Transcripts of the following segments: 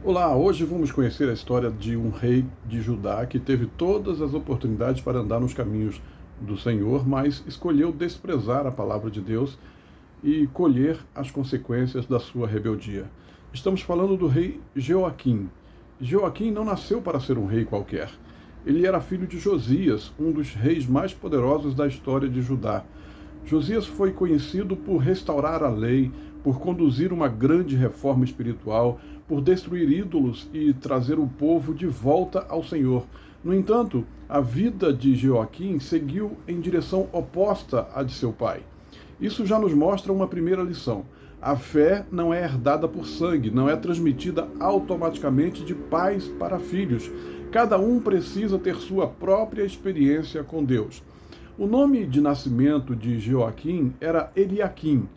Olá, hoje vamos conhecer a história de um rei de Judá que teve todas as oportunidades para andar nos caminhos do Senhor, mas escolheu desprezar a palavra de Deus e colher as consequências da sua rebeldia. Estamos falando do rei Jeoaquim. Jeoaquim não nasceu para ser um rei qualquer. Ele era filho de Josias, um dos reis mais poderosos da história de Judá. Josias foi conhecido por restaurar a lei, por conduzir uma grande reforma espiritual, por destruir ídolos e trazer o povo de volta ao Senhor. No entanto, a vida de Jeoaquim seguiu em direção oposta à de seu pai. Isso já nos mostra uma primeira lição. A fé não é herdada por sangue, não é transmitida automaticamente de pais para filhos. Cada um precisa ter sua própria experiência com Deus. O nome de nascimento de Jeoaquim era Eliaquim.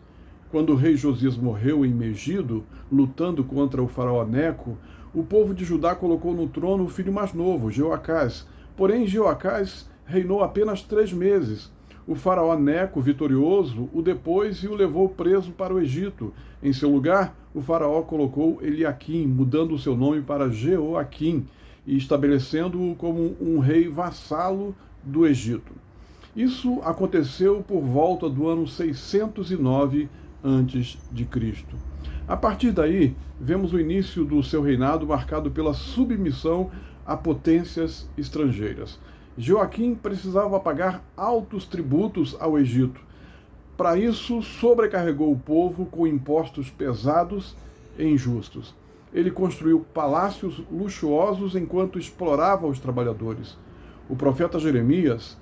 Quando o rei Josias morreu em Megido, lutando contra o faraó Neco, o povo de Judá colocou no trono o filho mais novo, Jeoacás. Porém, Jeoacás reinou apenas 3 meses. O faraó Neco, vitorioso, o depôs e o levou preso para o Egito. Em seu lugar, o faraó colocou Eliaquim, mudando o seu nome para Jeoaquim e estabelecendo-o como um rei vassalo do Egito. Isso aconteceu por volta do ano 609 a.C. A partir daí, vemos o início do seu reinado marcado pela submissão a potências estrangeiras. Jeoaquim precisava pagar altos tributos ao Egito. Para isso, sobrecarregou o povo com impostos pesados e injustos. Ele construiu palácios luxuosos enquanto explorava os trabalhadores. O profeta Jeremias,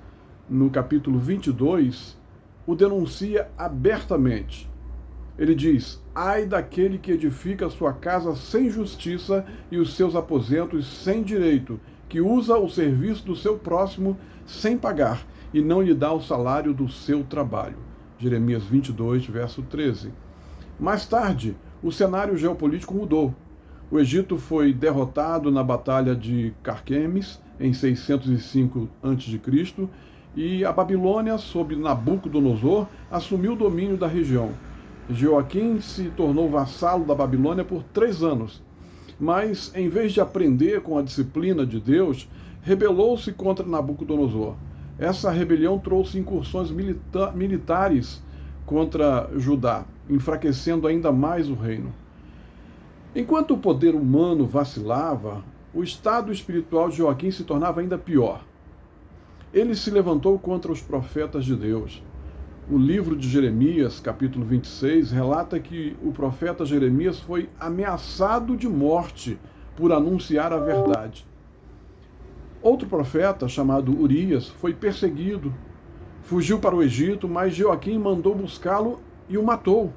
no capítulo 22, o denuncia abertamente. Ele diz: ai daquele que edifica a sua casa sem justiça e os seus aposentos sem direito, que usa o serviço do seu próximo sem pagar e não lhe dá o salário do seu trabalho. Jeremias 22, verso 13. Mais tarde, o cenário geopolítico mudou. O Egito foi derrotado na Batalha de Carquemes, em 605 a.C., e a Babilônia, sob Nabucodonosor, assumiu o domínio da região. Jeoaquim se tornou vassalo da Babilônia por 3 anos, mas, em vez de aprender com a disciplina de Deus, rebelou-se contra Nabucodonosor. Essa rebelião trouxe incursões militares contra Judá, enfraquecendo ainda mais o reino. Enquanto o poder humano vacilava, o estado espiritual de Jeoaquim se tornava ainda pior. Ele se levantou contra os profetas de Deus. O livro de Jeremias, capítulo 26, relata que o profeta Jeremias foi ameaçado de morte por anunciar a verdade. Outro profeta, chamado Urias, foi perseguido, fugiu para o Egito, mas Jeoaquim mandou buscá-lo e o matou.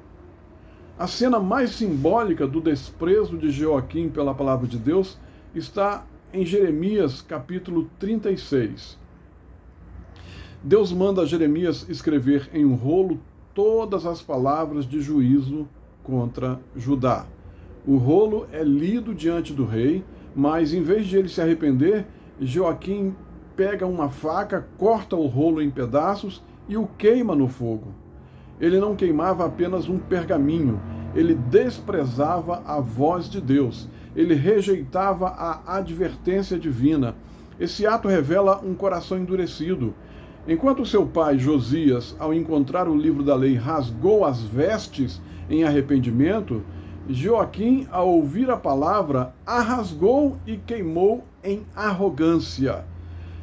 A cena mais simbólica do desprezo de Jeoaquim pela palavra de Deus está em Jeremias, capítulo 36. Deus manda Jeremias escrever em um rolo todas as palavras de juízo contra Judá. O rolo é lido diante do rei, mas em vez de ele se arrepender, Jeoaquim pega uma faca, corta o rolo em pedaços e o queima no fogo. Ele não queimava apenas um pergaminho, ele desprezava a voz de Deus, ele rejeitava a advertência divina. Esse ato revela um coração endurecido. Enquanto seu pai Josias, ao encontrar o livro da lei, rasgou as vestes em arrependimento, Jeoaquim, ao ouvir a palavra, a rasgou e queimou em arrogância.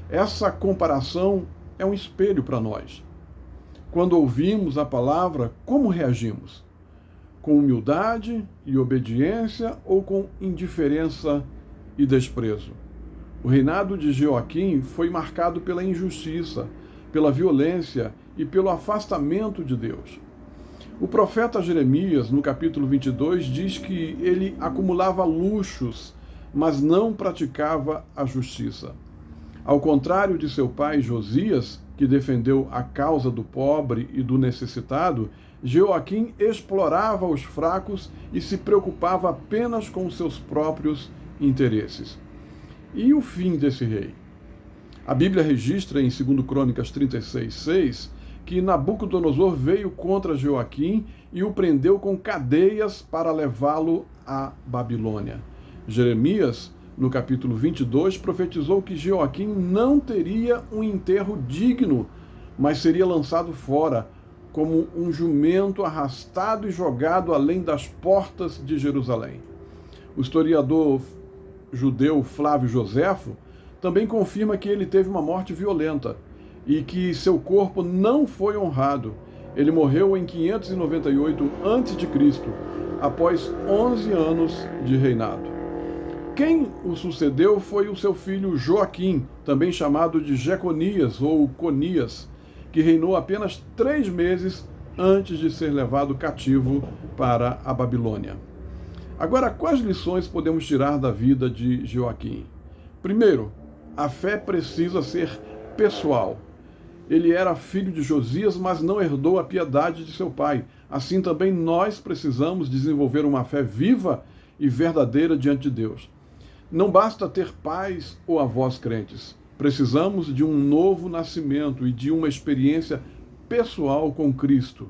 Essa comparação é um espelho para nós. Quando ouvimos a palavra, como reagimos? Com humildade e obediência ou com indiferença e desprezo? O reinado de Jeoaquim foi marcado pela injustiça, pela violência e pelo afastamento de Deus. O profeta Jeremias, no capítulo 22, diz que ele acumulava luxos, mas não praticava a justiça. Ao contrário de seu pai Josias, que defendeu a causa do pobre e do necessitado, Jeoaquim explorava os fracos e se preocupava apenas com seus próprios interesses. E o fim desse rei? A Bíblia registra em 2 Crônicas 36:6 que Nabucodonosor veio contra Jeoaquim e o prendeu com cadeias para levá-lo à Babilônia. Jeremias, no capítulo 22, profetizou que Joaquim não teria um enterro digno, mas seria lançado fora, como um jumento arrastado e jogado além das portas de Jerusalém. O historiador judeu Flávio Joséfo também confirma que ele teve uma morte violenta e que seu corpo não foi honrado. Ele morreu em 598 a.C., após 11 anos de reinado. Quem o sucedeu foi o seu filho Joaquim, também chamado de Jeconias ou Conias, que reinou apenas 3 meses antes de ser levado cativo para a Babilônia. Agora, quais lições podemos tirar da vida de Joaquim? Primeiro, a fé precisa ser pessoal. Ele era filho de Josias, mas não herdou a piedade de seu pai. Assim também nós precisamos desenvolver uma fé viva e verdadeira diante de Deus. Não basta ter pais ou avós crentes. Precisamos de um novo nascimento e de uma experiência pessoal com Cristo.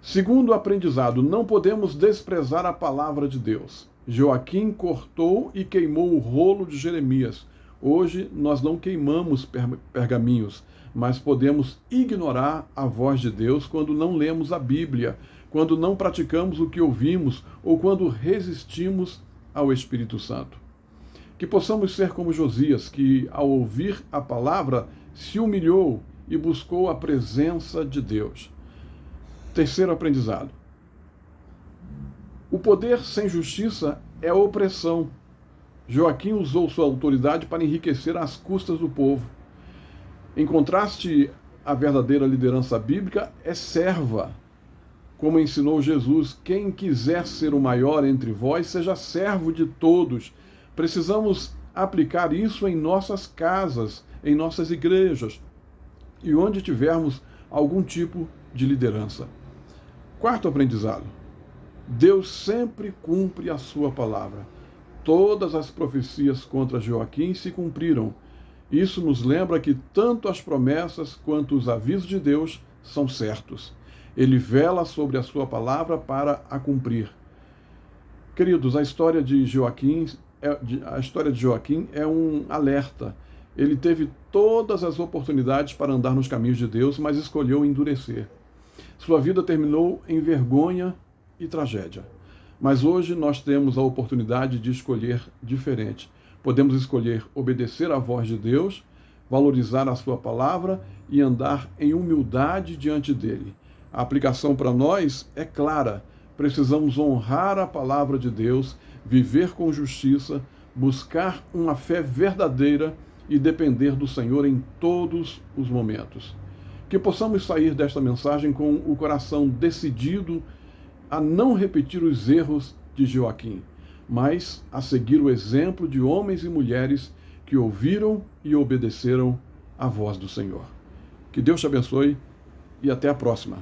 Segundo o aprendizado, não podemos desprezar a palavra de Deus. Joaquim cortou e queimou o rolo de Jeremias. Hoje nós não queimamos pergaminhos, mas podemos ignorar a voz de Deus quando não lemos a Bíblia, quando não praticamos o que ouvimos ou quando resistimos ao Espírito Santo. Que possamos ser como Josias, que ao ouvir a palavra se humilhou e buscou a presença de Deus. Terceiro aprendizado. O poder sem justiça é opressão. Joaquim usou sua autoridade para enriquecer às custas do povo. Em contraste, a verdadeira liderança bíblica é serva. Como ensinou Jesus, quem quiser ser o maior entre vós, seja servo de todos. Precisamos aplicar isso em nossas casas, em nossas igrejas e onde tivermos algum tipo de liderança. Quarto aprendizado. Deus sempre cumpre a sua palavra. Todas as profecias contra Joaquim se cumpriram. Isso nos lembra que tanto as promessas quanto os avisos de Deus são certos. Ele vela sobre a sua palavra para a cumprir. Queridos, a história de Joaquim é um alerta. Ele teve todas as oportunidades para andar nos caminhos de Deus, mas escolheu endurecer. Sua vida terminou em vergonha e tragédia. Mas hoje nós temos a oportunidade de escolher diferente. Podemos escolher obedecer à voz de Deus, valorizar a sua palavra e andar em humildade diante dele. A aplicação para nós é clara. Precisamos honrar a palavra de Deus, viver com justiça, buscar uma fé verdadeira e depender do Senhor em todos os momentos. Que possamos sair desta mensagem com o coração decidido a não repetir os erros de Joaquim, mas a seguir o exemplo de homens e mulheres que ouviram e obedeceram à voz do Senhor. Que Deus te abençoe e até a próxima.